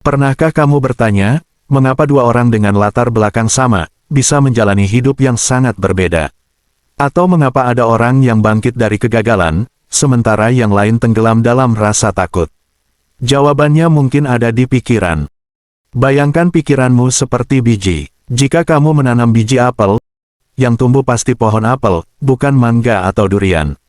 Pernahkah kamu bertanya, mengapa dua orang dengan latar belakang sama, bisa menjalani hidup yang sangat berbeda? Atau mengapa ada orang yang bangkit dari kegagalan, sementara yang lain tenggelam dalam rasa takut? Jawabannya mungkin ada di pikiran. Bayangkan pikiranmu seperti biji. Jika kamu menanam biji apel, yang tumbuh pasti pohon apel, bukan mangga atau durian.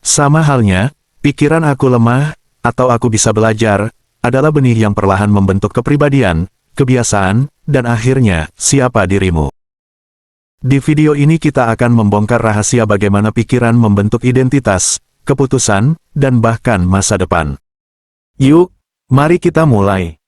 Sama halnya, pikiran aku lemah, atau aku bisa belajar, adalah benih yang perlahan membentuk kepribadian, kebiasaan, dan akhirnya, siapa dirimu. Di video ini kita akan membongkar rahasia bagaimana pikiran membentuk identitas, keputusan, dan bahkan masa depan. Yuk, mari kita mulai.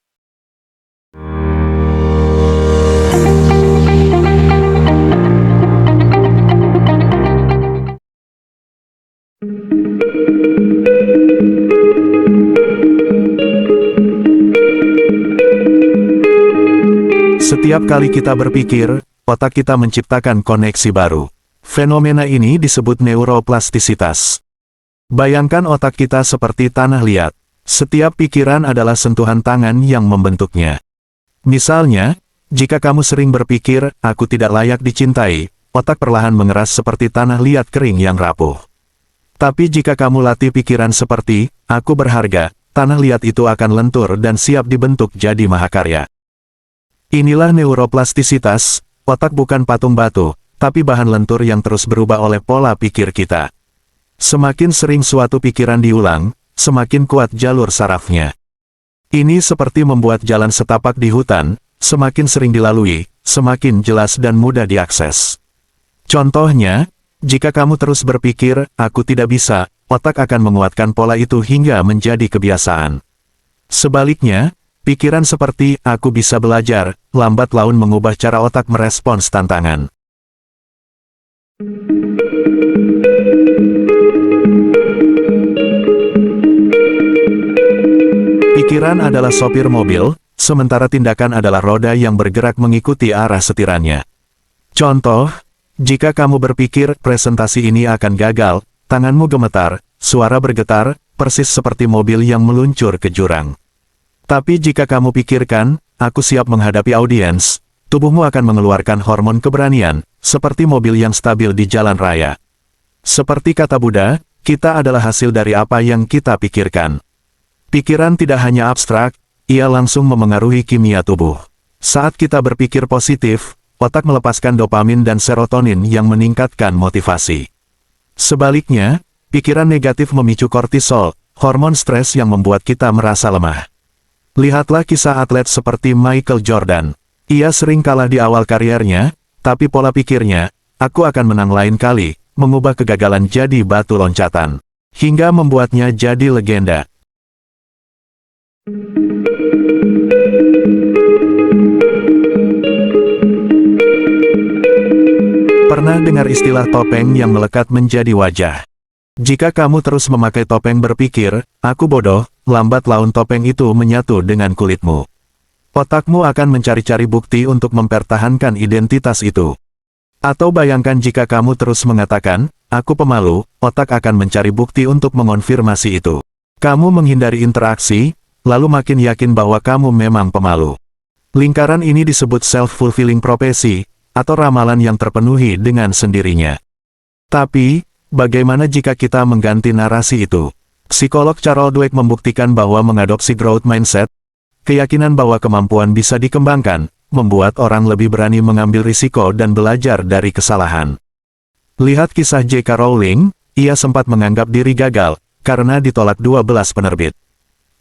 Setiap kali kita berpikir, otak kita menciptakan koneksi baru. Fenomena ini disebut neuroplastisitas. Bayangkan otak kita seperti tanah liat. Setiap pikiran adalah sentuhan tangan yang membentuknya. Misalnya, jika kamu sering berpikir, aku tidak layak dicintai, otak perlahan mengeras seperti tanah liat kering yang rapuh. Tapi jika kamu latih pikiran seperti, aku berharga, tanah liat itu akan lentur dan siap dibentuk jadi mahakarya. Inilah neuroplastisitas, otak bukan patung batu, tapi bahan lentur yang terus berubah oleh pola pikir kita. Semakin sering suatu pikiran diulang, semakin kuat jalur sarafnya. Ini seperti membuat jalan setapak di hutan, semakin sering dilalui, semakin jelas dan mudah diakses. Contohnya, jika kamu terus berpikir, aku tidak bisa, otak akan menguatkan pola itu hingga menjadi kebiasaan. Sebaliknya, pikiran seperti, aku bisa belajar, lambat laun mengubah cara otak merespons tantangan. Pikiran adalah sopir mobil, sementara tindakan adalah roda yang bergerak mengikuti arah setirannya. Contoh, jika kamu berpikir, presentasi ini akan gagal, tanganmu gemetar, suara bergetar, persis seperti mobil yang meluncur ke jurang. Tapi jika kamu pikirkan, aku siap menghadapi audiens, tubuhmu akan mengeluarkan hormon keberanian, seperti mobil yang stabil di jalan raya. Seperti kata Buddha, kita adalah hasil dari apa yang kita pikirkan. Pikiran tidak hanya abstrak, ia langsung memengaruhi kimia tubuh. Saat kita berpikir positif, otak melepaskan dopamin dan serotonin yang meningkatkan motivasi. Sebaliknya, pikiran negatif memicu kortisol, hormon stres yang membuat kita merasa lemah. Lihatlah kisah atlet seperti Michael Jordan. Ia sering kalah di awal kariernya, tapi pola pikirnya, aku akan menang lain kali, mengubah kegagalan jadi batu loncatan. Hingga membuatnya jadi legenda. Pernah dengar istilah topeng yang melekat menjadi wajah? Jika kamu terus memakai topeng berpikir, aku bodoh, lambat laun topeng itu menyatu dengan kulitmu. Otakmu akan mencari-cari bukti untuk mempertahankan identitas itu. Atau bayangkan jika kamu terus mengatakan, aku pemalu, otak akan mencari bukti untuk mengonfirmasi itu. Kamu menghindari interaksi, lalu makin yakin bahwa kamu memang pemalu. Lingkaran ini disebut self-fulfilling prophecy, atau ramalan yang terpenuhi dengan sendirinya. Tapi, bagaimana jika kita mengganti narasi itu? Psikolog Carol Dweck membuktikan bahwa mengadopsi growth mindset, keyakinan bahwa kemampuan bisa dikembangkan, membuat orang lebih berani mengambil risiko dan belajar dari kesalahan. Lihat kisah J.K. Rowling, ia sempat menganggap diri gagal, karena ditolak 12 penerbit.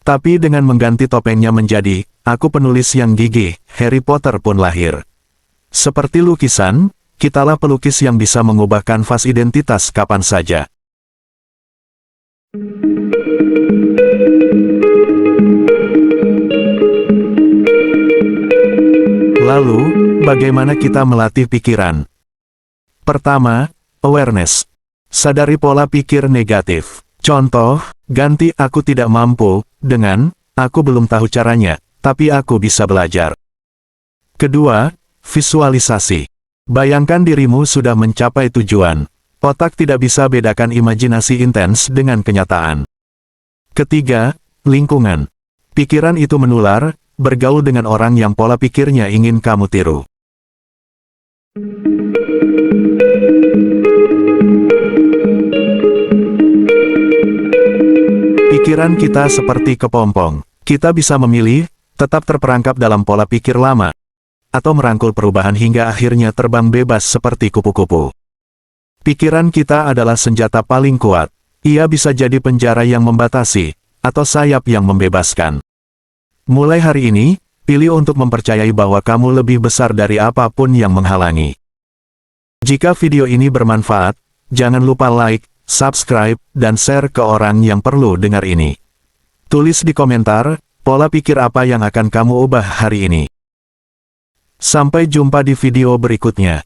Tapi dengan mengganti topengnya menjadi, aku penulis yang gigih, Harry Potter pun lahir. Seperti lukisan, kitalah pelukis yang bisa mengubah kanvas identitas kapan saja. Lalu, bagaimana kita melatih pikiran? Pertama, awareness. Sadari pola pikir negatif. Contoh, ganti aku tidak mampu, dengan, aku belum tahu caranya, tapi aku bisa belajar. Kedua, visualisasi. Bayangkan dirimu sudah mencapai tujuan. Otak tidak bisa bedakan imajinasi intens dengan kenyataan. Ketiga, lingkungan. Pikiran itu menular, bergaul dengan orang yang pola pikirnya ingin kamu tiru. Pikiran kita seperti kepompong. Kita bisa memilih, tetap terperangkap dalam pola pikir lama, atau merangkul perubahan hingga akhirnya terbang bebas seperti kupu-kupu. Pikiran kita adalah senjata paling kuat. Ia bisa jadi penjara yang membatasi, atau sayap yang membebaskan. Mulai hari ini, pilih untuk mempercayai bahwa kamu lebih besar dari apapun yang menghalangi. Jika video ini bermanfaat, jangan lupa like, subscribe, dan share ke orang yang perlu dengar ini. Tulis di komentar, pola pikir apa yang akan kamu ubah hari ini. Sampai jumpa di video berikutnya.